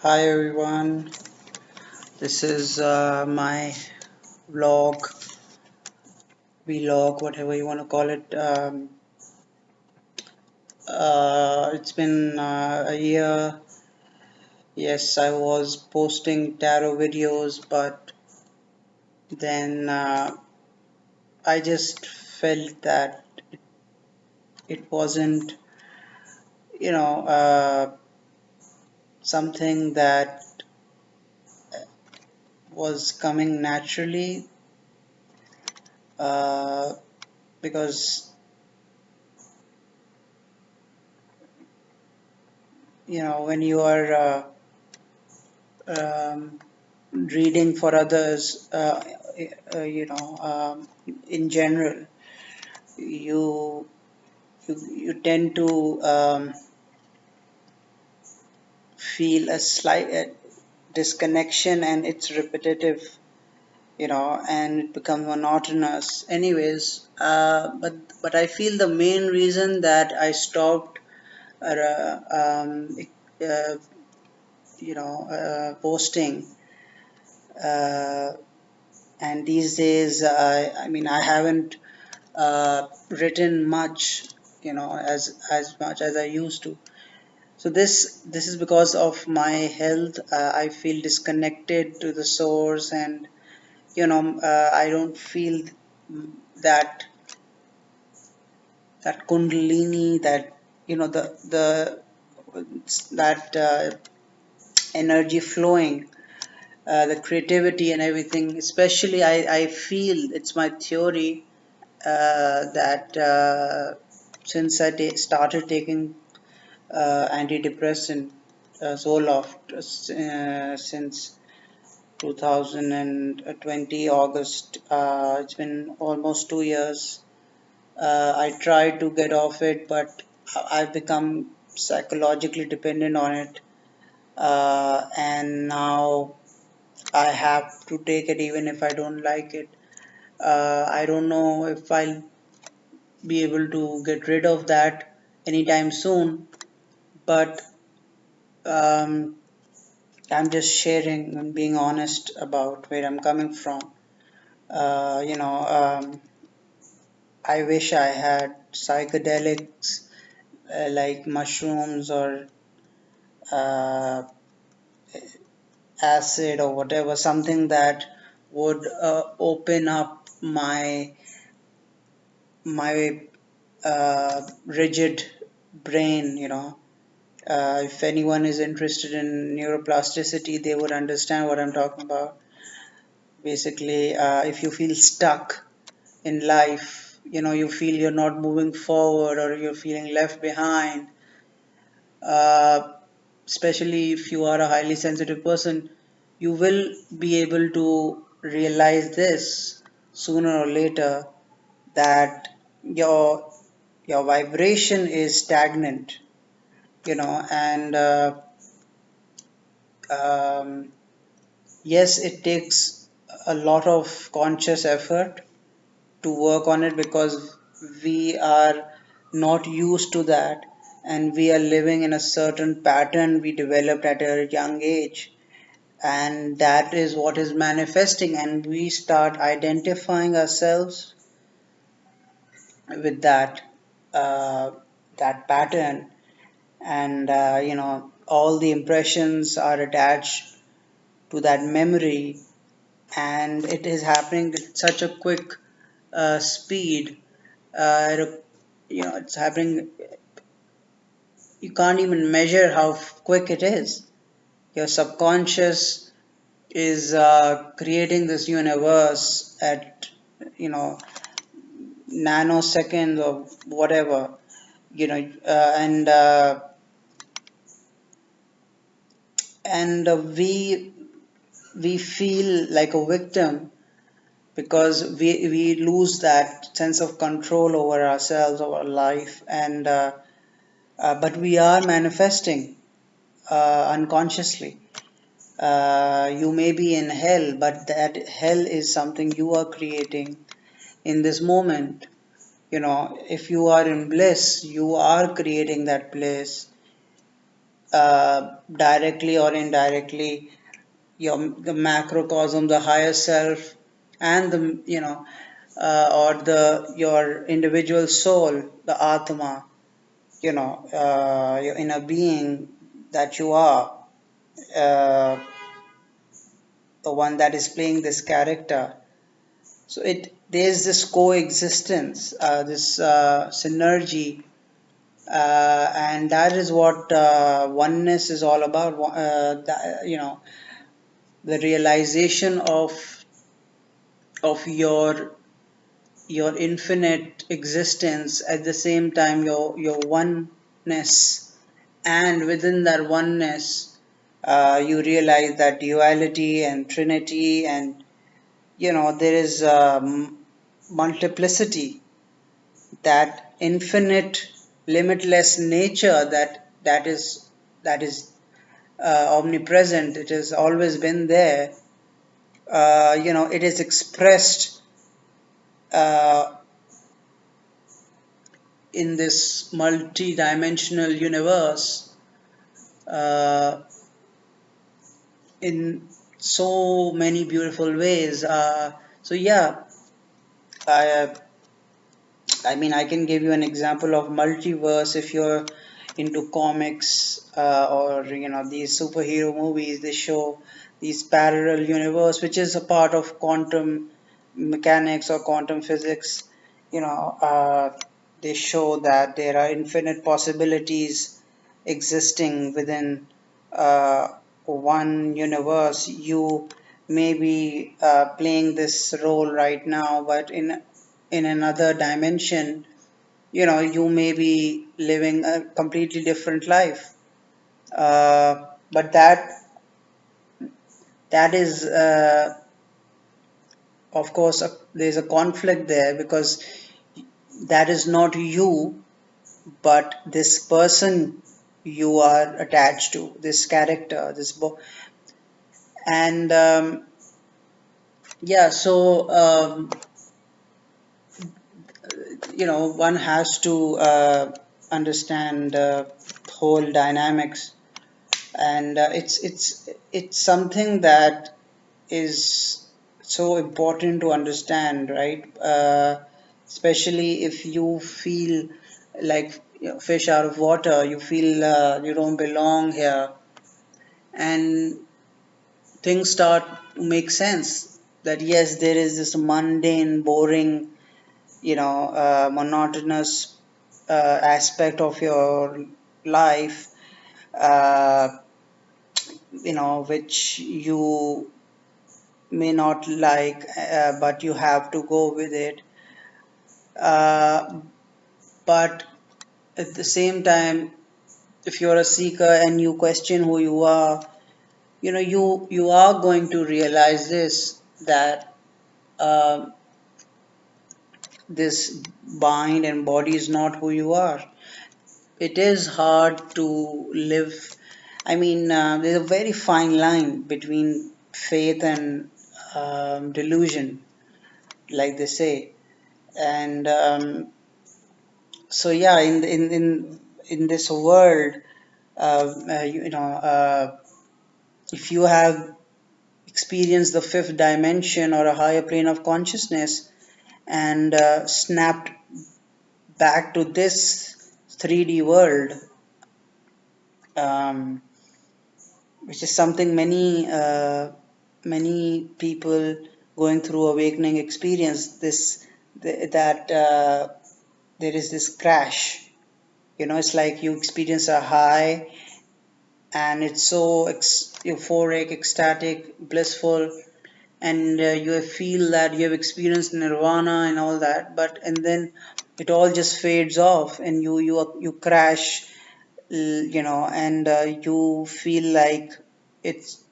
Hi everyone, this is my vlog, vlog, whatever you want to call it. It's been a year. Yes, I was posting tarot videos, but then I just felt that it wasn't, you know, something that was coming naturally uh, because, when you are um, reading for others, in general, you you tend to feel a slight disconnection, and it's repetitive, and it becomes monotonous. Anyways, but I feel the main reason that I stopped, uh, posting. Uh, and these days, I mean, I haven't written much, as much as I used to. So this is because of my health. I feel disconnected to the source, and I don't feel that kundalini, that the that energy flowing, the creativity and everything. Especially, I feel it's my theory that since I started taking antidepressant, Zoloft, since 2020 August. It's been almost 2 years. I tried to get off it, but I've become psychologically dependent on it, and now I have to take it even if I don't like it. I don't know if I'll be able to get rid of that anytime soon, but um, I'm just sharing and being honest about where I'm coming from. Uh, you know, um, I wish I had psychedelics like mushrooms or uh, acid or whatever, something that would open up my rigid brain. If anyone is interested in neuroplasticity, they would understand what I'm talking about. Basically, if you feel stuck in life, you feel you're not moving forward or you're feeling left behind, uh, especially if you are a highly sensitive person, you will be able to realize this sooner or later, that your vibration is stagnant, and um, yes, it takes a lot of conscious effort to work on it, because we are not used to that, and we are living in a certain pattern we developed at a young age, and that is what is manifesting, and we start identifying ourselves with uh, that pattern, and all the impressions are attached to that memory, and it is happening at such a quick speed. It's happening. You can't even measure how quick it is. Your subconscious is creating this universe at you know nanoseconds or whatever. And we feel like a victim, because we lose that sense of control over ourselves, over our life, and but we are manifesting unconsciously. You may be in hell, but that hell is something you are creating in this moment. If you are in bliss, you are creating that bliss. directly or indirectly, the macrocosm, the higher self, and the or the your individual soul, the Atma, your inner being that you are, uh, the one that is playing this character. So there's this coexistence, this synergy, and that is what oneness is all about. The realization of your infinite existence, at the same time your oneness, and within that oneness, you realize that duality and trinity, and there is multiplicity, that infinite limitless nature that is omnipresent. It has always been there. It is expressed uh, in this multi-dimensional universe, uh, in so many beautiful ways. So yeah, I, I mean, I can give you an example of multiverse. If you're into comics, or these superhero movies, they show these parallel universe, which is a part of quantum mechanics or quantum physics. You know, they show that there are infinite possibilities existing within uh, one universe. You may be playing this role right now, but in another dimension, you may be living a completely different life. But that is, of course, there's a conflict there, because that is not you, but this person you are attached to, this character, and yeah. So one has to understand whole dynamics, and it's something that is so important to understand, right? Especially if you feel like fish out of water, you feel you don't belong here, and things start to make sense. That yes, there is this mundane, boring, monotonous aspect of your life, uh, which you may not like, but you have to go with it. Uh, but at the same time, if you're a seeker and you question who you are, you are going to realize this, that um this mind and body is not who you are. It is hard to live. I mean, there's a very fine line between faith and delusion, like they say. And so yeah, in this world, if you have experienced the fifth dimension or a higher plane of consciousness, and snapped back to this 3D world, um, which is something many people going through awakening experience, that there is this crash. It's like you experience a high, and it's so euphoric, ecstatic, blissful, and you feel that you have experienced nirvana and all that, but and then it all just fades off, and you crash, and you feel like it's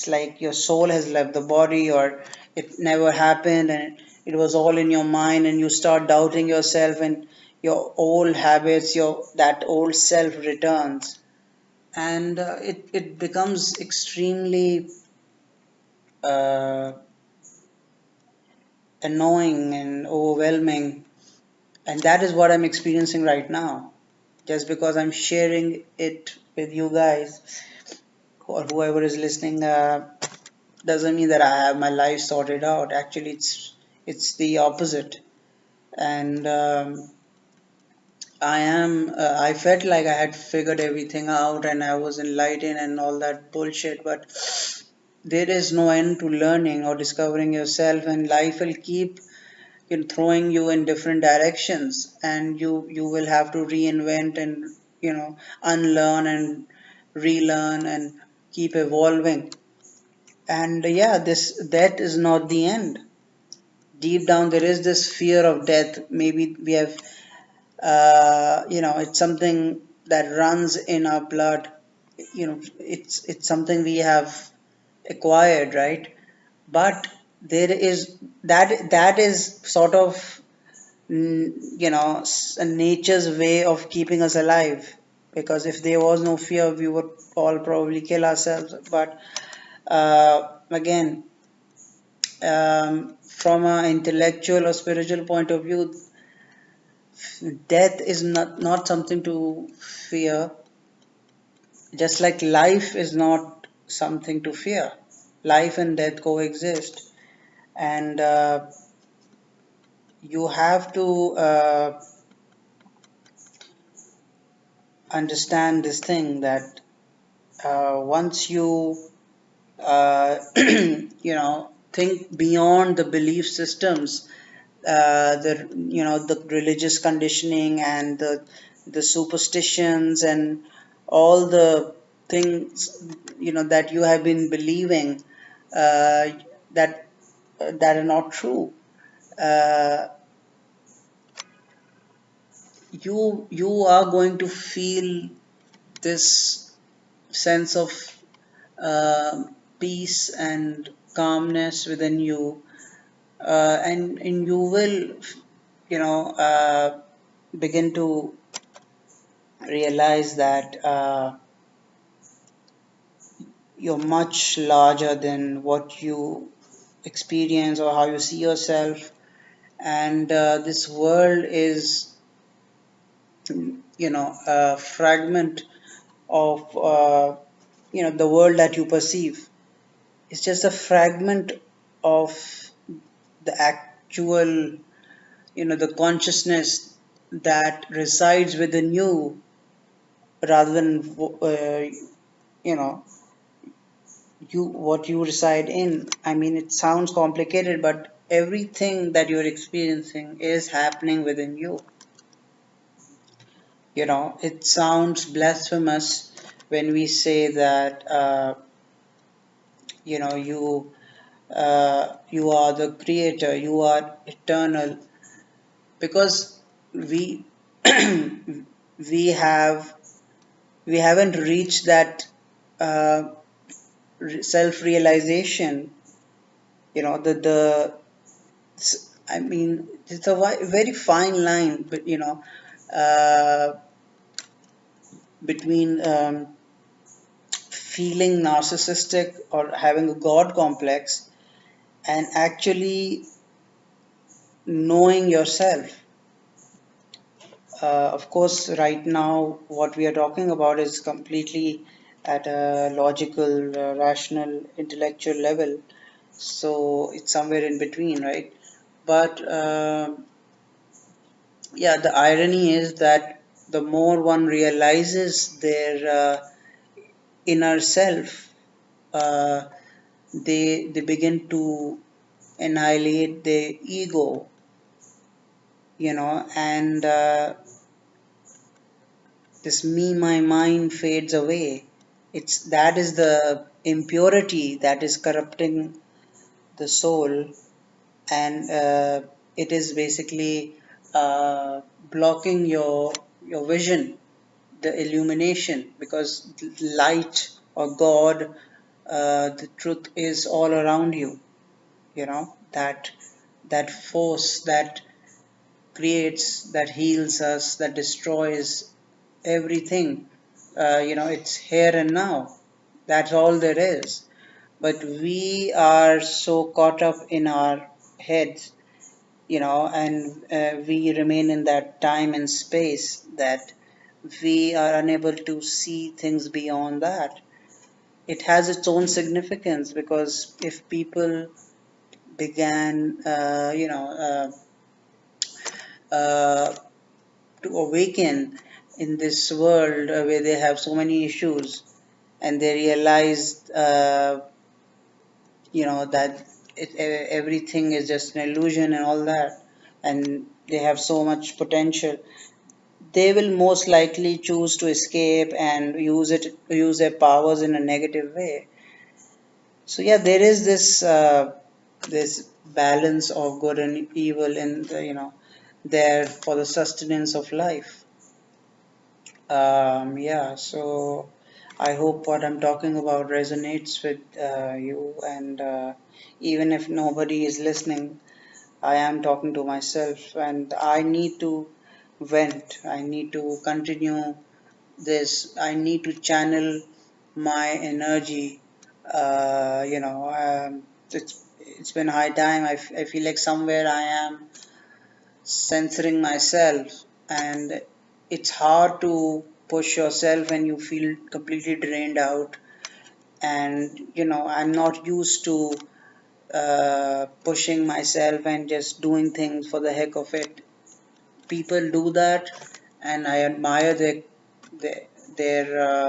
like your soul has left the body, or it never happened, and it was all in your mind, and you start doubting yourself, and your old habits, your that old self returns, and it becomes extremely uh, annoying and overwhelming, and that is what I'm experiencing right now. Just because I'm sharing it with you guys or whoever is listening, doesn't mean that I have my life sorted out. Actually, it's the opposite. And I felt like I had figured everything out and I was enlightened and all that bullshit. But there is no end to learning or discovering yourself, and life will keep throwing you in different directions, and you will have to reinvent and unlearn and relearn and keep evolving. And yeah, this death is not the end. Deep down, there is this fear of death. Maybe we have, it's something that runs in our blood. It's something we have acquired, right? But there is that is sort of nature's way of keeping us alive. Because if there was no fear, we would all probably kill ourselves. But again, from an intellectual or spiritual point of view, death is not something to fear, just like life is not something to fear. Life and death coexist, and you have to understand this thing that once you think beyond the belief systems, the the religious conditioning and the superstitions and all the things that you have been believing, uh, that that are not true. uh, you are going to feel this sense of peace and calmness within you, and you will begin to realize that you're much larger than what you experience or how you see yourself. And this world is a fragment of the world that you perceive. It's just a fragment of the actual, the consciousness that resides within you, rather than you know you what you reside in. I mean, it sounds complicated, but everything that you're experiencing is happening within you. It sounds blasphemous when we say that you are the creator, you are eternal, because we we have we haven't reached that uh, self realization. The I mean, it's a very fine line, but uh, between feeling narcissistic or having a god complex and actually knowing yourself. Of course, right now, what we are talking about is completely at a logical, rational, intellectual level. So it's somewhere in between, right? But yeah, the irony is that the more one realizes their inner self, uh, they begin to annihilate their ego, and this me my mind fades away. It's that is the impurity that is corrupting the soul, and it is basically blocking your vision, the illumination, because light or God, the truth is all around you. That force that creates, that heals us, that destroys everything. It's here and now. That's all there is. But we are so caught up in our heads, and we remain in that time and space that we are unable to see things beyond that. It has its own significance because if people began, uh, to awaken in this world where they have so many issues, and they realized, that everything is just an illusion and all that, and they have so much potential, they will most likely choose to escape and use their powers in a negative way. So yeah, there is this balance of good and evil in there for the sustenance of life. Yeah, so I hope what I'm talking about resonates with you, and even if nobody is listening, I am talking to myself, and I need to vent. I need to continue this. I need to channel my energy. It's been high time. I feel like somewhere I am censoring myself, and it's hard to push yourself when you feel completely drained out. And I'm not used to pushing myself and just doing things for the heck of it. People do that, and I admire their,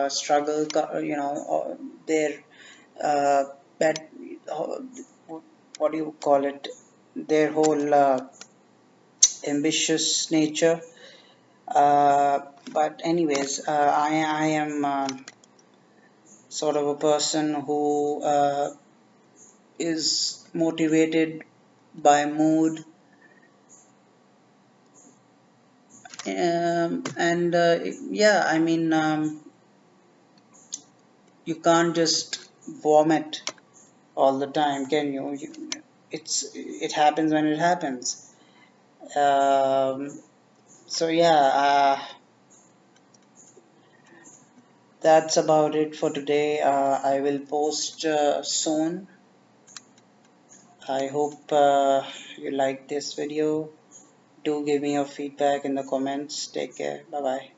struggle, their uh, that uh, what do you call it, their whole ambitious nature. uh, but anyways, I am sort of a person who is motivated by mood, and yeah, I mean, you can't just vomit all the time, can you? It happens when it happens. Um, so yeah, that's about it for today. I will post soon. I hope you like this video. Do give me your feedback in the comments. Take care. Bye bye.